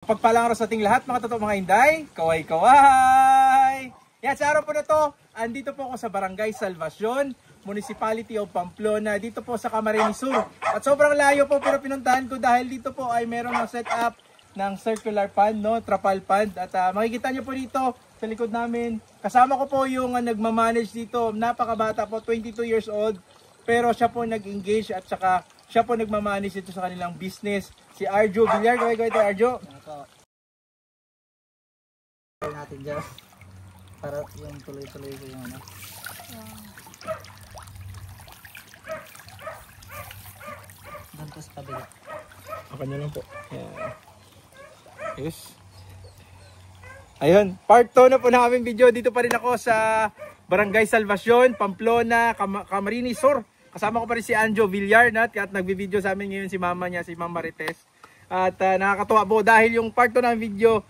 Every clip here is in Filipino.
Pagpalang araw sa ating lahat mga totoo mga Inday, kaway-kaway! Yan, sa araw po na to, andito po ako sa Barangay Salvacion, Municipality of Pamplona, dito po sa Camarines Sur. At sobrang layo po pero pinuntahan ko dahil dito po ay meron ng setup ng circular pond, no? Trapal pond. At makikita nyo po dito sa likod namin, kasama ko po yung nagmamanage dito, napakabata po, 22 years old. Pero siya po nag-engage at saka siya po nagmamanage dito sa kanilang business. Si Arjo Villar, kaway-kaway tayo Arjo. Natin dyan para yung tuloy-tuloy ko yung ano. Doon po sa kabila. Ako nyo lang po. Yan. Yes. Ayun, part 2 na po na aming video. Dito pa rin ako sa Barangay Salvacion, Pamplona, Camarines Sur. Kasama ko pa rin si Anjo Villar at nagbi-video sa amin ngayon si mama niya, si Ma'am Marites. At nakakatuwa po dahil yung part 2 ng video,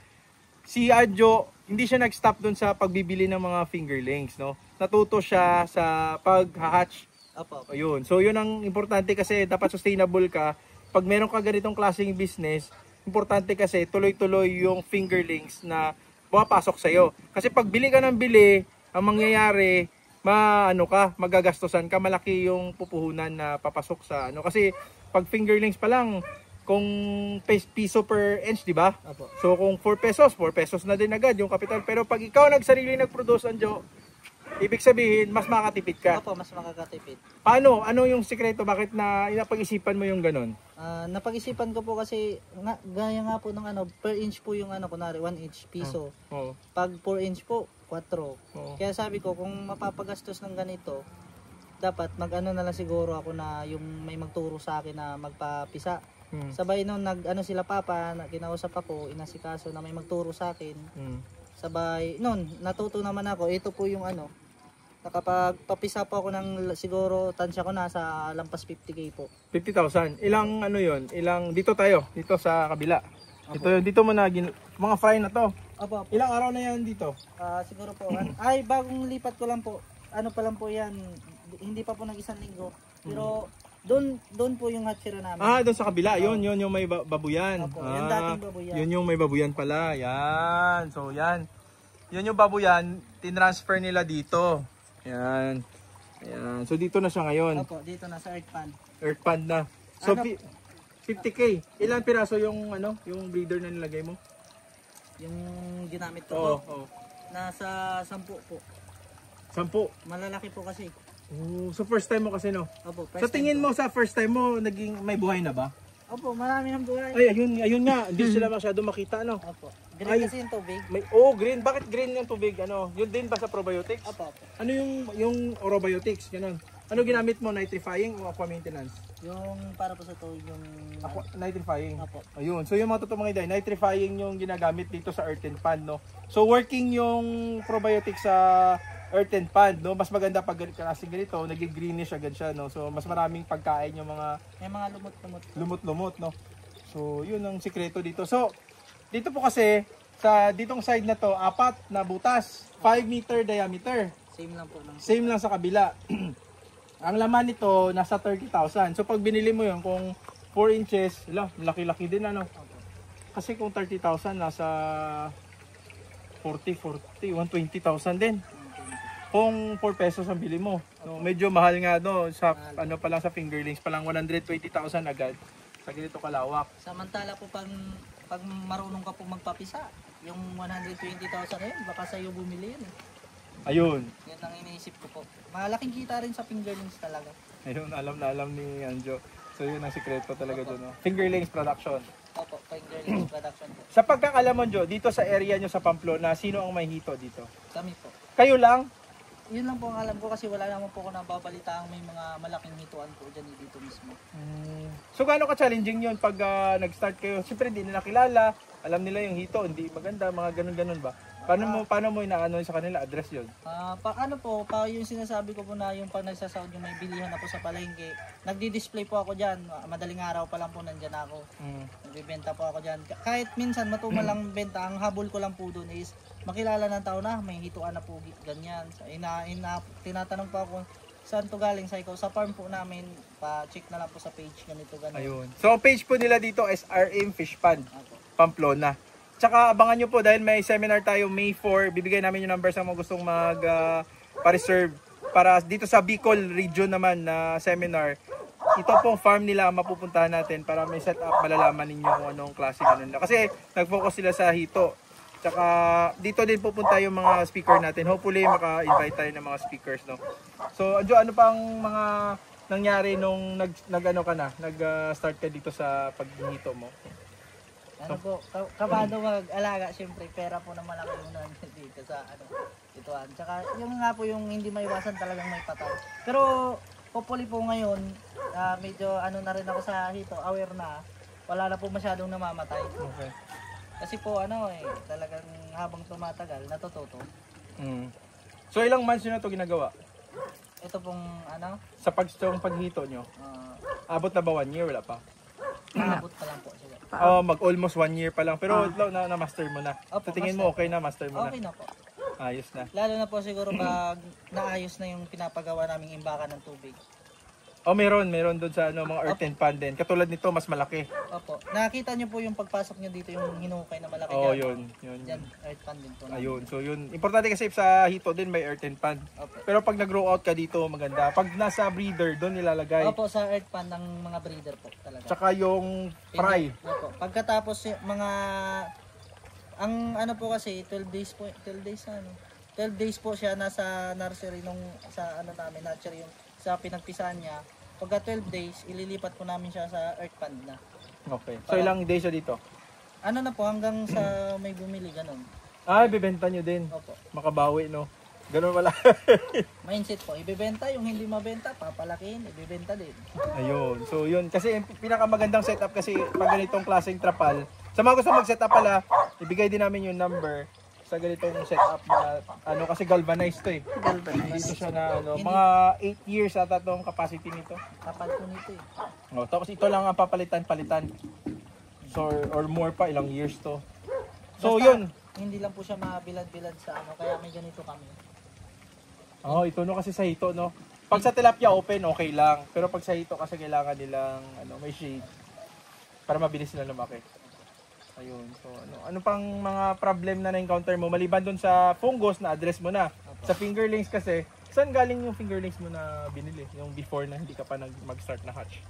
si Anjo, hindi siya nag-stop dun sa pagbibili ng mga fingerlings, no? Natuto siya sa pag-hatch. Opo. Ayun. So yun ang importante kasi dapat sustainable ka. Pag meron ka ganitong klaseng business, importante kasi tuloy-tuloy yung fingerlings na pumapasok sa'yo. Kasi pag bili ka ng bili, ang mangyayari, magagastosan ka, malaki yung pupuhunan na papasok sa ano. Kasi pag fingerlings pa lang, kung piso per inch, di ba? So kung 4 pesos na din agad yung kapital. Pero pag ikaw nagsarili nag-produce, Anjo, ibig sabihin, mas makakatipid ka. Opo, mas makakatipid. Paano? Ano yung sikreto? Bakit na napag-isipan mo yung ganun? Napag-isipan ko po kasi, gaya nga po ng per inch po yung kunwari, 1 inch piso. Oh. Pag 4 inch po, 4. Oh. Kaya sabi ko, kung mapapagastos ng ganito, dapat na lang siguro ako na yung may magturo sa akin na magpapisa. Sabay nung sila papa, kinausap ako, inasikaso na may magturo sa akin. Sabay, natuto naman ako. Ito po yung nakapagpapisa po ako ng siguro tansya ko nasa lampas 50k po. 50,000. Ilang yon? Dito tayo, dito sa kabila. Dito mo na mga fry na to. Opo. Ilang araw na yan dito? Siguro po. Bagong lipat ko lang po. Ano pa lang po yan. Hindi pa po nag-isang linggo. Pero doon po yung hatsira namin. Doon sa kabila. Yun yung may babuyan. Opo, yung dating babuyan. Yun yung may babuyan pala. Yan. So yan. Yun yung babuyan, tinransfer nila dito. Yan. Ayan. So dito na siya ngayon. Opo, dito na sa earth pond. Earth pond na. So 50k. Ilang piraso yung yung breeder na nilagay mo? Yung ginamit ko po? Nasa 10 po. 10? Malalaki po kasi. So first time mo kasi, no? Opo, sa tingin mo sa first time mo, naging may buhay na ba? Opo, marami ng buhay. Ay, ayun nga. Hindi sila masyado makita, no? Opo. Green kasi yung tubig. Green. Bakit green yung tubig? Yun din ba sa probiotics? Opo. Ano yung orobiotics? Ganun. Ano ginamit mo? Nitrifying o aqua maintenance? Yung para po sa tubig, yung nitrifying. Opo. Ayun. So yung mga totoo mga iday, nitrifying yung ginagamit dito sa earthen pond, no? So working yung probiotics sa earthen pond, no? Mas maganda pag kasi ganito, naging greenish agad siya, no? So mas maraming pagkain yung may mga lumot-lumot, no? So yun ang sikreto dito. So dito po kasi sa ditong side na to, 4 na butas, 5 meter diameter. Same lang po. Same lang sa kabila. Ang laman nito nasa 30,000. So pag binili mo yun kung 4 inches, laki-laki din ano. Kasi kung 30,000 nasa 120,000 din. Kung 4 pesos ang bili mo. So, medyo mahal nga sa pa lang sa fingerlings pa lang 120,000 agad sa ganito kalawak. Samantala po pag marunong ka po magpapisa, yung 120,000 yun, baka sa'yo bumili yun. Ayun. Yan ang iniisip ko po. Malaking kita rin sa fingerlings talaga. Ayun, alam na alam ni Anjo. So yun ang sikreto talaga doon. No? Fingerlings production. Opo, fingerlings production po. Sa pagkakalam mo, Jo, dito sa area nyo sa Pamplona, sino ang may hito dito? Kami po. Kayo lang? Yun lang po ang alam ko kasi wala naman po ako nababalitaang may mga malaking hituan po dyan dito mismo. So gaano ka-challenging yun pag nag-start kayo? Siyempre hindi nila kilala, alam nila yung hito, hindi maganda, mga ganun-ganun ba? Paano mo inaano sa kanila, address yun? Yung sinasabi ko po na yung pag nagsasound yung may bilihan ako sa palengke, nagdi-display po ako dyan, madaling araw pa lang po nandyan ako. Nagbibenta po ako dyan. Kahit minsan matumal lang benta, ang habol ko lang po doon is makilala ng tao na may hituan na po ganyan. Tinatanong po ako, saan to galing sa ikaw. Sa farm po namin, pa-check na lang po sa page ganito ganito. Ayun. So ang page po nila dito is RM Fish Pond, Opo. Pamplona. Tsaka abangan nyo po dahil may seminar tayo May 4. Bibigay namin yung number sa mga gustong pa-reserve para dito sa Bicol region naman na seminar. Ito pong farm nila ang mapupuntahan natin para may setup, malalaman ninyo kung anong klase ganun. Kasi nag-focus sila sa hito. Tsaka dito din pupunta yung mga speaker natin. Hopefully maka-invite tayo ng mga speakers, no. So, Anjo, ano pang mga nangyari nung nag-start ka dito sa paghihito mo? Ano po, kabado mag-alaga, syempre pera po na malaki yung dito sa ituan. Tsaka yung nga po yung hindi maiwasan talagang may patay. Pero hopefully po ngayon, medyo na rin ako sa hito, aware na, wala na po masyadong namamatay. Okay. Kasi po talagang habang tumatagal, natututo. So ilang months nyo na ito ginagawa? Ito pong Sa paghito nyo? Abot na ba 1 year? Wala pa? nakabot pa lang po sila. Mag-almost 1 year pa lang. Pero na-master mo na. Opo, Sa tingin mo okay na? Master mo na? Okay na po. Ayos na. Lalo na po siguro pag naayos na yung pinapagawa naming imbakan ng tubig. Meron doon sa mga earthen pan din. Katulad nito, mas malaki. Opo. Nakita nyo po yung pagpasok nyo dito, yung hinukay na malaki. Yun. Yan, earth pan din po. Ayun. So yun. Importante kasi sa hito din may earthen pan. Opo. Pero pag nag-grow out ka dito, maganda. Pag nasa breeder, doon nilalagay. Opo, sa earth pan ng mga breeder po talaga. Tsaka yung fry. Opo. Pagkatapos ang po kasi 12 days po, 12 days po siya nasa nursery sa namin, nursery yung sa pinagpisahan niya. Pagka 12 days, ililipat po namin siya sa earth pan na. Okay. So ilang days siya dito? Na po, hanggang sa may bumili, ganun. Ibebenta nyo din. Opo. Makabawi, no? Ganun wala. Mindset po, ibebenta, yung hindi mabenta, papalakin, ibebenta din. Ayun. So yun. Kasi yung pinakamagandang setup kasi pag ganitong klaseng trapal, sa mga gusto mag-setup pala, ibigay din namin yung number sa ganitong setup na kasi galvanized to eh. Dito siya na mga 8 years ata tong capacity nito. Kapal po nito eh. Tapos ito lang ang papalitan. So or more pa, ilang years to. So Basta, yun. Hindi lang po siya mabilad-bilad sa kaya may ganito kami. Ito kasi sa hito, no. Pag sa tilapia open, okay lang. Pero pag sa hito kasi kailangan nilang may shade para mabilis sila lumaki. Ayun. So ano pang mga problem na na-encounter mo maliban doon sa fungus na address mo na? Okay. Sa fingerlings kasi, saan galing yung fingerlings mo na binili? Yung before na hindi ka pa mag-start na hatch?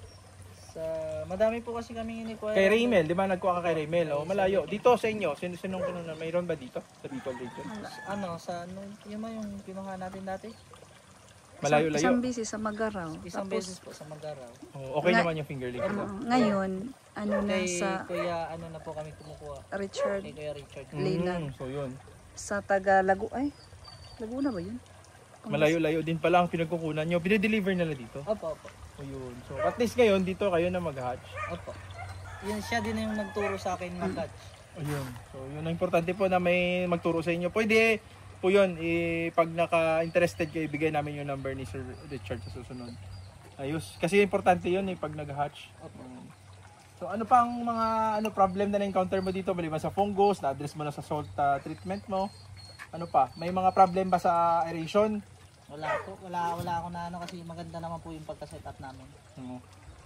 Madami po kasi kami inikuha. Kay Raymel, di ba nagkuha ka kay Raymel? Malayo. Dito sa inyo, sinong na mayroon ba dito? Sa Bicol region? Yun yung kinuha natin dati? Malayo-layo. Isang beses sa Magaraw. Isang Tapos, beses po sa Magaraw. Okay naman yung fingerlings mo. ngayon, na Kay sa Kuya, na po kami kumukuha. Richard Kay Kuya Richard. Lina. So yun. sa taga Laguna ba yun? Malayo-layo din pala ang pinagkukunan nyo. Pinideliver nila dito. Opo. Ayun. So at least ngayon dito kayo na mag-hatch. Opo. Yun siya din yung nagturo sa akin mag-catch. Ayun. So yun ang importante po na may magturo sa inyo. Pwede po yun, pag naka-interested kayo, ibigay namin yung number ni Sir Richard sa susunod. Ayos. Kasi importante yun pag nag-hatch. Opo. So ano pang mga problem na na-encounter mo dito? Maliban sa fungus, na-address mo na sa salt treatment mo. Ano pa? May mga problem ba sa aeration? Wala po. Wala ako na kasi maganda naman po yung pagka-setup namin.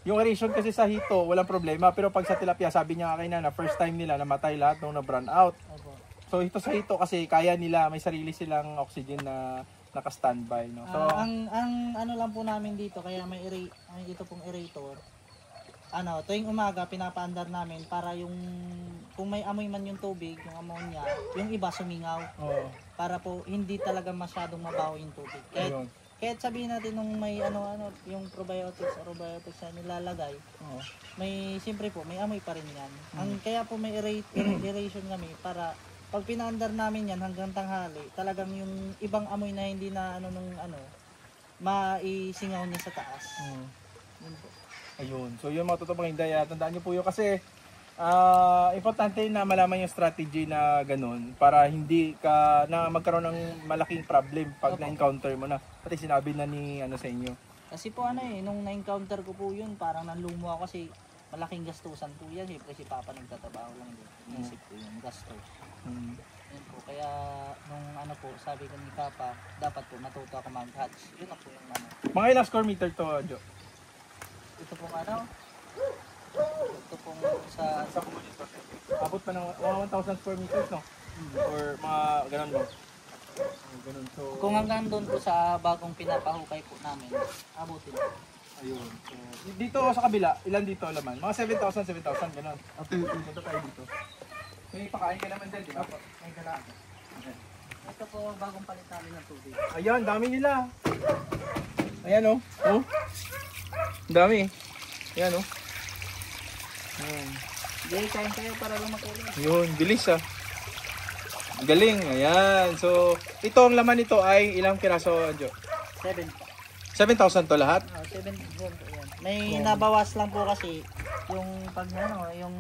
Yung aeration kasi sa hito, walang problema. Pero pag sa tilapia, sabi niya kay na first time nila namatay lahat nung na-brown out. Opo. So ito sa hito kasi kaya nila, may sarili silang oxygen na naka-standby. No? So, ang lang po namin dito, kaya may ito pong aerator. Tuwing umaga, pinapaandar namin para kung may amoy man yung tubig, yung ammonia, yung iba sumingaw. Para po hindi talaga masyadong mabaho yung tubig. Kahit sabihin natin nung may yung probiotics na nilalagay, siyempre po may amoy pa rin yan. Kaya po may aeration kami para pag pinaandar namin yan hanggang tanghali, talagang yung ibang amoy na hindi na maisingaw niya sa taas. Yun po. Ayun. So yun mga totoong hindaya, tandaan niyo po yun kasi importante na malaman yung strategy na ganun para hindi ka na magkaroon ng malaking problem pag na-encounter mo na. Pati sinabi na ni sa inyo. Kasi po nung na-encounter ko po yun, parang nanlumo ako kasi malaking gastusan po yan. Siyempre si Papa nagtatrabaho lang din. Inisip ko yung gasto. Yun po, kaya nung ano po, sabi ko ni Papa, dapat po matuto ako mag-hatch. Yun na po yung ano. Mga ilang square meter to, Jo? Ito pong ano, ito pong sa Abot pa ng mga 1,000 square meters, no? Or mga ganun mo? Ganun. So, kung hanggang doon po sa bagong pinapahukay po namin, abutin po. ayun. So, dito sa kabila, ilan dito laman? Mga 7,000, ganun. Okay, punta tayo dito. May pakain ka naman din, di ba? Pakain ka lang. Okay. Ito po bagong palit namin ng tubig. Ayan, dami nila. Ayan, oh. Oh. Ang dami. Ayan, oh. Ayan. Hindi, kain kayo para lumaki ulit. Yun, bilis ah. Galing, ayan. So, ito ang laman nito ay ilang piraso, Jo? 7. 7,000 to lahat? 7 po yan. May nabawas lang po kasi yung pag ano, yung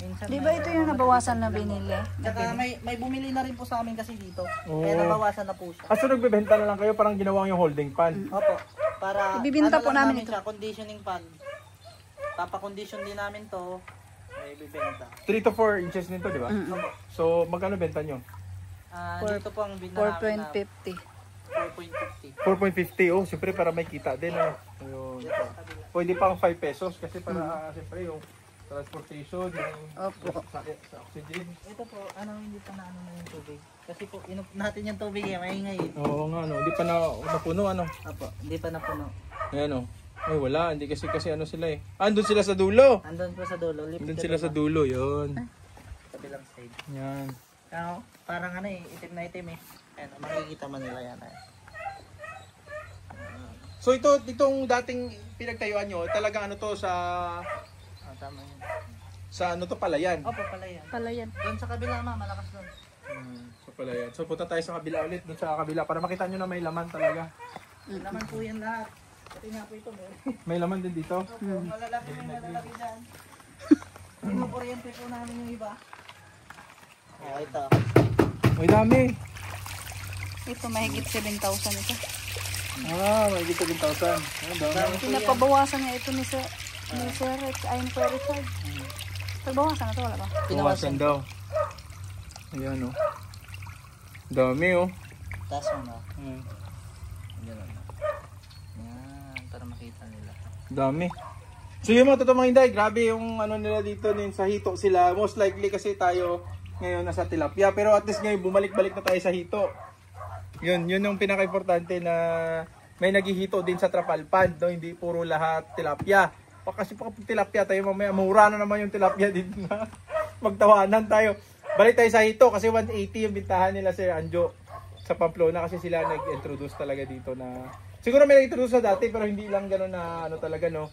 minsan. Di ba ito yung nabawasan na binili? Saka may bumili na rin po sa amin kasi dito. Oo. Kaya nabawasan na po siya. Kaso nagbebenta na lang kayo, parang ginawang yung holding pan. Opo. Para Ibibinta ano po lang namin ito. siya, conditioning pan. Papakondition din namin to. Ay bibenta. 3 to 4 inches nito, di ba? Mm-mm. So, magkano benta nyo? Dito po ang binta namin na 4.50. 4.50. 4.50. Oh, siyempre para may kita din. Ah. Ayun. Pwede pang 5 pesos kasi para siyempre yung transportation, yung Opo. sa oxygen. Ito po, hindi pa na yung tubig. Kasi po, inup natin yung tubig maingay. Oo nga, no. Hindi pa na napuno, ano. Opo, hindi pa napuno. Ayan, oh. Ay, wala. Hindi kasi ano sila eh. Andun sila sa dulo. Andun po sa dulo. Andun sila sa dulo, yun. Kabilang side. Yan. Parang itim na itim eh. Ayan, makikita man nila yan. So itong dating pinagtayuan nyo, talaga ano to sa Tama yun. sa ano to palayan. Opo, pala yan. Palayan. Doon sa kabila malakas doon. Sa palayan. So punta tayo sa kabila ulit, dun sa kabila para makita nyo na may laman talaga. Naman po yan lahat. Pati nga po ito. May laman din dito. Malalaki dyan. Yung kuryente po namin yung iba. Ito. May dami. Ito mahigit 7,000 ito. May dito 7,000. Ano dami. Pinapabawasan nga ito ni Sir Rex. Ayun po Richard. Pagbawasan na ito, wala ba? Pinawasan daw. Ayan oh. Dami oh. Taas mo na. Ayan. Ganun. Yan, para makita nila. Dami. So yung mga totoong mga Inday, grabe yung ano nila dito din sa hito sila. Most likely kasi tayo ngayon nasa tilapia. Pero at least ngayon bumalik-balik na tayo sa hito. Yun yung pinaka-importante na may naghihito din sa Trapalpan. No? Hindi puro lahat tilapia. Kasi pag tilapia tayo mamaya, mura na naman yung tilapia dito na magtawanan tayo. Balik tayo sa hito kasi 180 yung bintahan nila Sir Anjo sa Pamplona kasi sila nag-introduce talaga dito na siguro may nag-introduce na dati pero hindi lang gano'n na ano talaga no.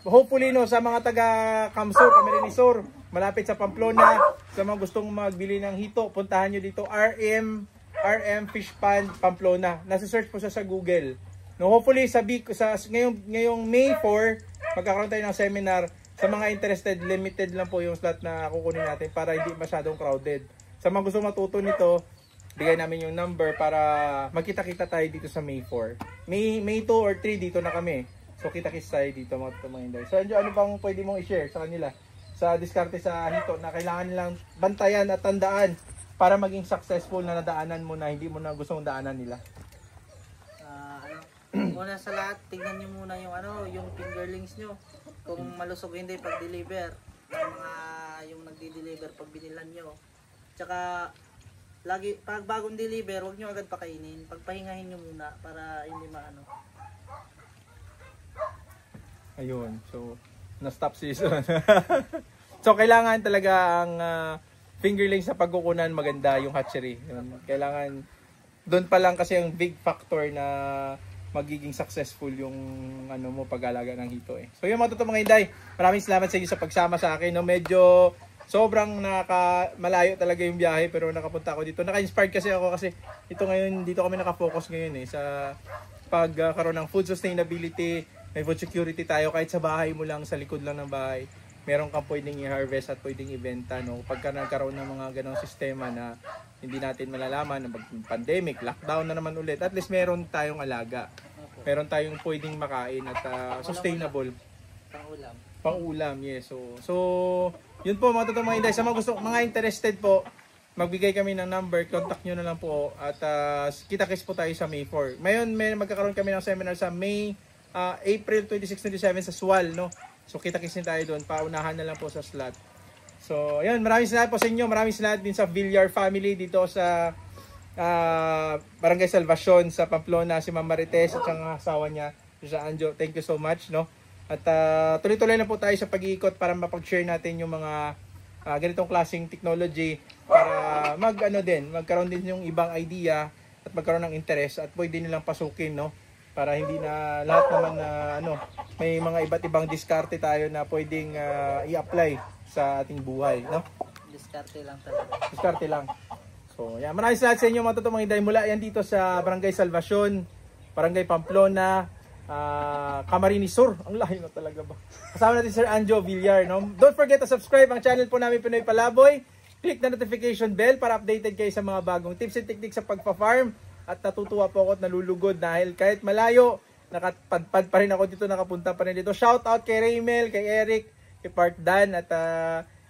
Hopefully no sa mga taga Camsur, Camarines Sur, malapit sa Pamplona, sa mga gustong magbili ng hito, puntahan nyo dito RM Fish Pond Pamplona. Nasa search po siya sa Google. No, hopefully ngayong May 4 magkakaroon tayo ng seminar. Sa mga interested, limited lang po yung slot na kukunin natin para hindi masyadong crowded. Sa mga gusto matuto nito, bigay namin yung number para magkita-kita tayo dito sa May 4. May 2 or 3 dito na kami. So kita-kits tayo dito mga Inday. So ano bang pwede mong i-share sa kanila? Sa diskarte sa hito na kailangan nilang bantayan at tandaan para maging successful na nadaanan mo na hindi mo na gustong daanan nila. Una sa lahat, tignan nyo muna yung fingerlings nyo. Kung malusog hindi pag-deliver, yung nagdi-deliver pag binilan nyo. Tsaka lagi pag bagong deliver, huwag nyo agad pakainin. Pagpahingahin nyo muna para hindi maano. Ayun. So na-stop season. So kailangan talaga ang fingerlings sa pagkukunan maganda yung hatchery. Yun. Kailangan doon pa lang kasi ang big factor na magiging successful yung mo pag-alaga ng hito eh. So yung mga totoo mga Inday, maraming salamat sa inyo sa pagsama sa akin. No, medyo sobrang malayo talaga yung biyahe pero nakapunta ako dito. Naka-inspired kasi ako kasi dito kami naka-focus ngayon eh sa pagkaroon ng food sustainability, may food security tayo kahit sa bahay mo lang, sa likod lang ng bahay. Meron kang pwedeng i-harvest at pwedeng ibenta no. Pagka nagkaroon ng mga ganong sistema na hindi natin malalaman na pandemic, lockdown na naman ulit, at least meron tayong alaga. Meron tayong pwedeng makain at sustainable. Pang-ulam. Yes. So yun po mga totoong mga Inday. Sa mga interested po, magbigay kami ng number, contact nyo na lang po at kita-kits po tayo sa May 4. Ngayon, magkakaroon kami ng seminar sa April 26-27 sa Sual, no? So kita-kits din tayo doon, paunahan na lang po sa slot. So, ayun, maraming salamat po sa inyo, maraming salamat din sa Villar family dito sa Barangay Salvacion sa Pamplona, si Ma'am Marites at ang asawa niya, si Anjo. Thank you so much, no? At tuloy-tuloy na po tayo sa pag-iikot para mapag-share natin yung mga ganitong klaseng technology para magkaroon din yung ibang idea at magkaroon ng interest at pwede nilang pasukin, no? Para hindi na lahat naman na may mga iba't ibang diskarte tayo na pwedeng i-apply sa ating buhay, no? Diskarte lang talaga. Diskarte lang. So, yan. Maraming salamat sa inyo mga totoong Inday mula yan dito sa Barangay Salvacion, Barangay Pamplona, Camarines Sur. Ang layo na talaga ba? Kasama natin Sir Anjo Villar, no? Don't forget to subscribe ang channel po namin Pinoy Palaboy. Click na notification bell para updated kayo sa mga bagong tips and techniques sa pagpa-farm. At natutuwa po ako at nalulugod dahil kahit malayo, nakapadpad pa rin ako dito, nakapunta pa rin dito. Shout out kay Raymel, kay Eric, kay Park Dan at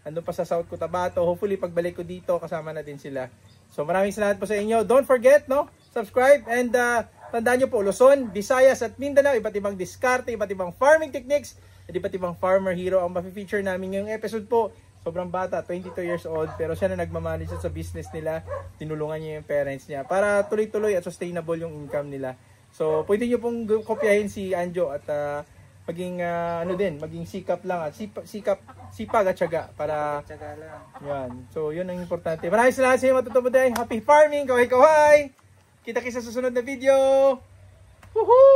andun pa sa South Cotabato. Hopefully pagbalik ko dito kasama na din sila. So maraming salamat po sa inyo. Don't forget, no? Subscribe and tandaan nyo po, Luzon, Visayas at Mindanao, iba't ibang diskarte, iba't ibang farming techniques, at iba't ibang farmer hero ang mafe-feature namin ngayong episode po. Sobrang bata, 22 years old, pero siya na nagmamanage sa business nila, tinulungan niya yung parents niya para tuloy-tuloy at sustainable yung income nila. So, pwede niyo pong kopyahin si Anjo at maging maging sikap lang at sipag at tiyaga para Tiyaga lang. yan. So, yun ang importante. Maraming salamat sa inyo matutubo din. Happy farming, kaway-kaway! Kita-kita sa susunod na video! Woohoo!